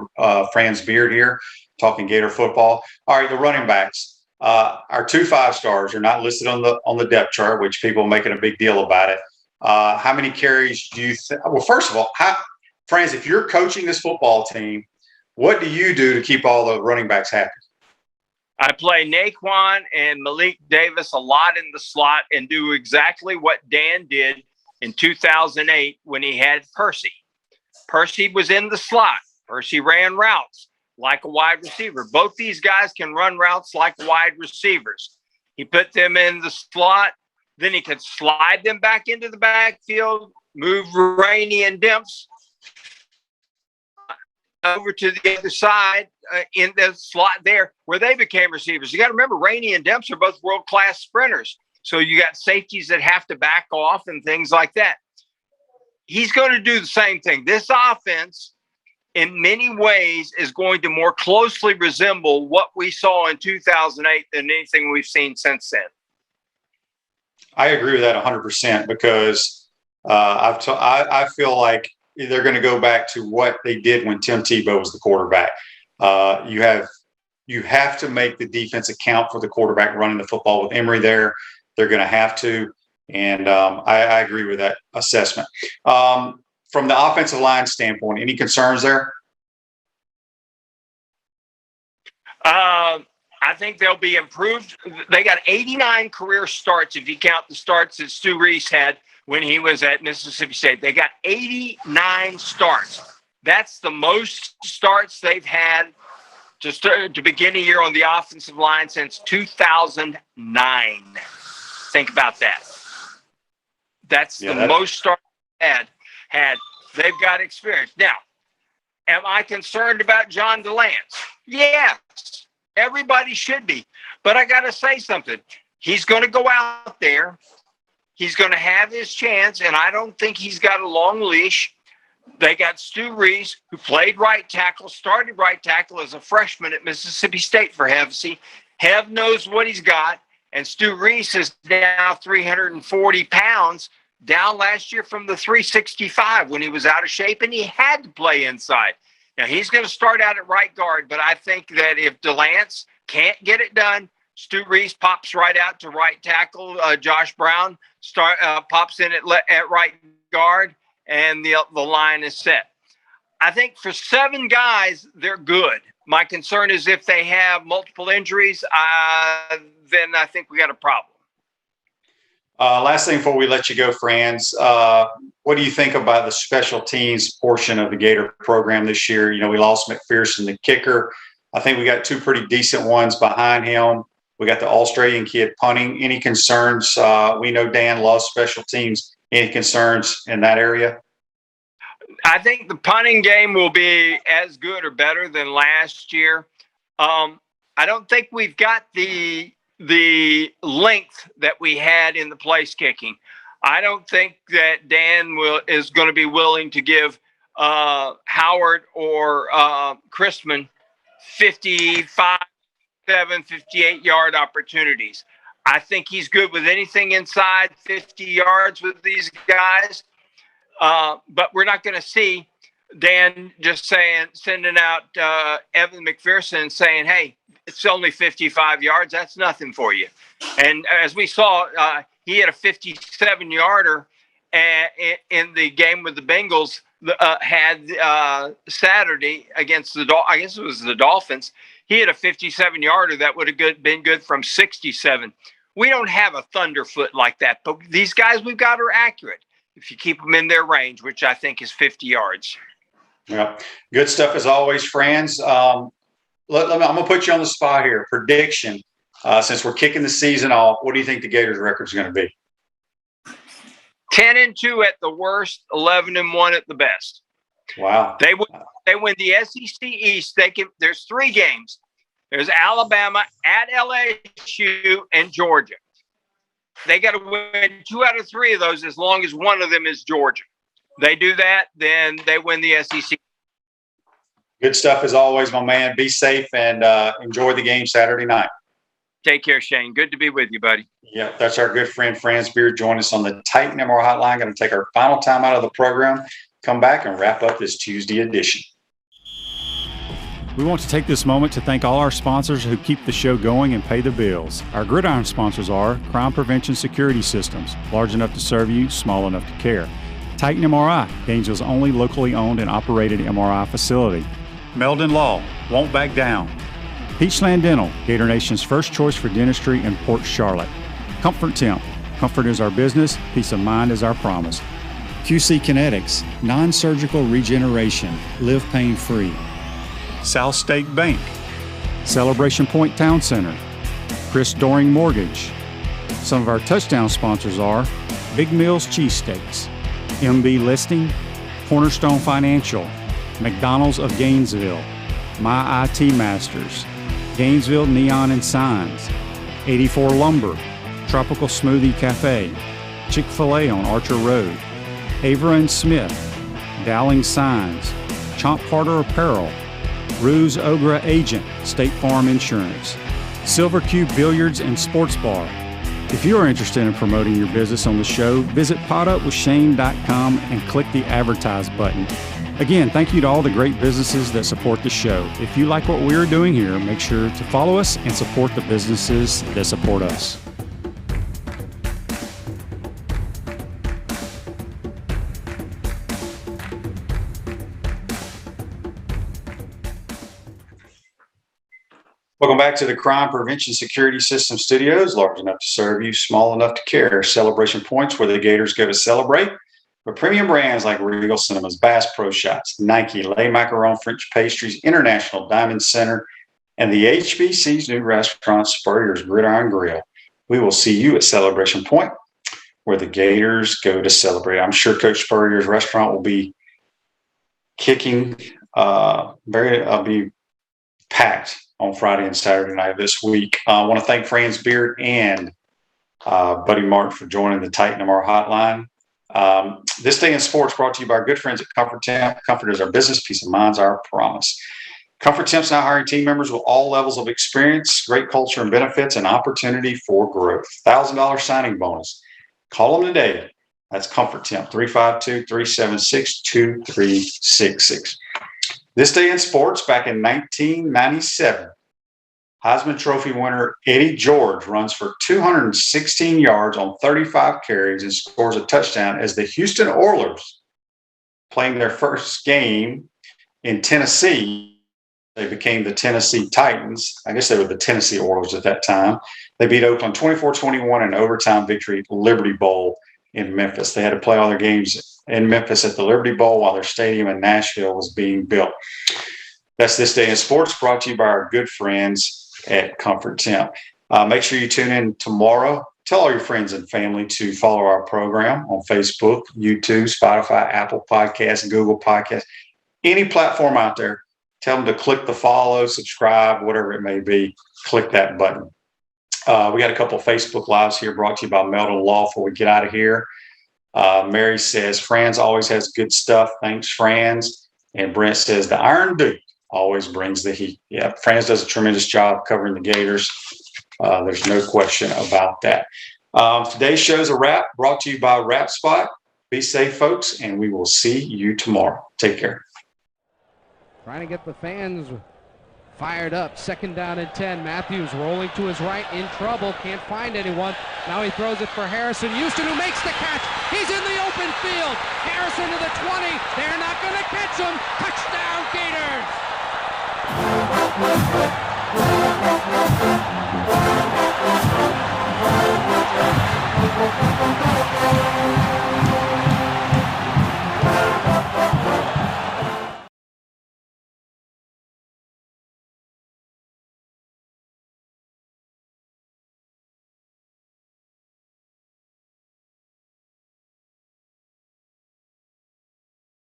Franz Beard here. talking Gator football. All right, the running backs. Our 2 5-stars are not listed on the depth chart, which people are making a big deal about it. How many carries do you think? Well, first of all, Franz, if you're coaching this football team, what do you do to keep all the running backs happy? I play Naquan and Malik Davis a lot in the slot and do exactly what Dan did in 2008 when he had Percy. Percy was in the slot. Percy ran routes like a wide receiver. Both these guys can run routes like wide receivers. He put them in the slot. Then he could slide them back into the backfield, move Rainey and Demps over to the other side in the slot there where they became receivers. You got to remember, Rainey and Demps are both world-class sprinters. So you got safeties that have to back off and things like that. He's going to do the same thing. This offense, in many ways, is going to more closely resemble what we saw in 2008 than anything we've seen since then. I agree with that 100% because I feel like they're going to go back to what they did when Tim Tebow was the quarterback. You have to make the defense account for the quarterback running the football. With Emory there, they're going to have to. And I agree with that assessment. From the offensive line standpoint, any concerns there? I think they'll be improved. They got 89 career starts if you count the starts that Stu Reese had when he was at Mississippi State. They got 89 starts. That's the most starts they've had to begin a year on the offensive line since 2009. Think about that. That's the most starts had. They've got experience. Now, am I concerned about John DeLance? Yes. Everybody should be. But I got to say something. He's going to go out there. He's going to have his chance, and I don't think he's got a long leash. They got Stu Reese, who played right tackle, started right tackle as a freshman at Mississippi State for Hevesy. Hev knows what he's got, and Stu Reese is now 340 pounds, down last year from the 365 when he was out of shape, and he had to play inside. Now, he's going to start out at right guard, but I think that if DeLance can't get it done, Stu Reese pops right out to right tackle. Josh Brown pops in at right guard, and the line is set. I think for 7 guys, they're good. My concern is if they have multiple injuries, then I think we got a problem. Last thing before we let you go, Franz, what do you think about the special teams portion of the Gator program this year? You know, we lost McPherson, the kicker. I think we got 2 pretty decent ones behind him. We got the Australian kid punting. Any concerns? We know Dan loves special teams. Any concerns in that area? I think the punting game will be as good or better than last year. I don't think we've got the length that we had in the place kicking. I don't think that Dan is going to be willing to give Howard or Christman 55, 58-yard opportunities. I think he's good with anything inside 50 yards with these guys. But we're not going to see Dan just sending out Evan McPherson and saying, hey, it's only 55 yards. That's nothing for you. And as we saw, he had a 57-yarder in the game with the Bengals had Saturday against I guess it was the Dolphins. He had a 57-yarder that would have been good from 67. We don't have a thunderfoot like that, but these guys we've got are accurate if you keep them in their range, which I think is 50 yards. Yeah, good stuff as always, Franz. I'm going to put you on the spot here. Prediction, since we're kicking the season off, what do you think the Gators' record is going to be? 10-2 at the worst, 11-1 at the best. Wow. They win the SEC East. There's 3 games. There's Alabama, at LSU, and Georgia. They got to win 2 out of 3 of those as long as one of them is Georgia. They do that, then they win the SEC. Good stuff as always, my man. Be safe and enjoy the game Saturday night. Take care, Shane. Good to be with you, buddy. Yeah, that's our good friend Franz Beard. Join us on the Titan MR Hotline. Going to take our final time out of the program. Come back and wrap up this Tuesday edition. We want to take this moment to thank all our sponsors who keep the show going and pay the bills. Our gridiron sponsors are Crime Prevention Security Systems, large enough to serve you, small enough to care. Titan MRI, Gainesville's only locally owned and operated MRI facility. Meldon Law, won't back down. Peachland Dental, Gator Nation's first choice for dentistry in Port Charlotte. Comfort Temp, comfort is our business, peace of mind is our promise. QC Kinetics, non-surgical regeneration, live pain-free. South State Bank, Celebration Point Town Center, Chris Doring Mortgage. Some of our touchdown sponsors are Big Mills Cheesesteaks, MB Listing, Cornerstone Financial, McDonald's of Gainesville, My IT Masters, Gainesville Neon and Signs, 84 Lumber, Tropical Smoothie Cafe, Chick-fil-A on Archer Road, Avra and Smith, Dowling Signs, Chomp Carter Apparel, Ruse Ogra Agent, State Farm Insurance, Silver Cube Billiards and Sports Bar. If you are interested in promoting your business on the show, visit potupwithshane.com and click the Advertise button. Again, thank you to all the great businesses that support the show. If you like what we are doing here, make sure to follow us and support the businesses that support us. Welcome back to the Crime Prevention Security System Studios, large enough to serve you, small enough to care. Celebration Points, where the Gators go to celebrate. For premium brands like Regal Cinemas, Bass Pro Shots, Nike, Le Macaron French Pastries, International Diamond Center, and the HBC's new restaurant, Spurrier's Gridiron Grill. We will see you at Celebration Point, where the Gators go to celebrate. I'm sure Coach Spurrier's restaurant will be kicking, be packed on Friday and Saturday night this week. I want to thank Franz Beard and Buddy Martin for joining the Titan MR hotline. This Day in Sports brought to you by our good friends at Comfort Temp. Comfort is our business, peace of mind is our promise. Comfort Temp's now hiring team members with all levels of experience, great culture and benefits, and opportunity for growth. $1,000 signing bonus. Call them today. That's Comfort Temp, 352-376-2366. This Day in Sports, back in 1997, Heisman Trophy winner Eddie George runs for 216 yards on 35 carries and scores a touchdown as the Houston Oilers, playing their first game in Tennessee. They became the Tennessee Titans. I guess they were the Tennessee Oilers at that time. They beat Oakland 24-21 in overtime victory at Liberty Bowl in Memphis. They had to play all their games in Memphis at the Liberty Bowl while their stadium in Nashville was being built. That's This Day in Sports, brought to you by our good friends at Comfort Temp. Make sure you tune in tomorrow. Tell all your friends and family to follow our program on Facebook, YouTube, Spotify, Apple Podcasts, Google Podcasts, any platform out there. Tell them to click the follow, subscribe, whatever it may be. Click that button. We got a couple of Facebook Lives here brought to you by Meldon Law before we get out of here. Mary says, Franz always has good stuff. Thanks, Franz. And Brent says, the Iron Duke always brings the heat. Yeah, Franz does a tremendous job covering the Gators. There's no question about that. Today's show's a wrap, brought to you by Wrap Spot. Be safe, folks, and we will see you tomorrow. Take care. Trying to get the fans fired up. 2nd down and 10. Matthews rolling to his right, in trouble, can't find anyone. Now he throws it for Harrison Houston, who makes the catch. He's in the open field. Harrison to the 20. They're not going to catch him. Touchdown, Gators.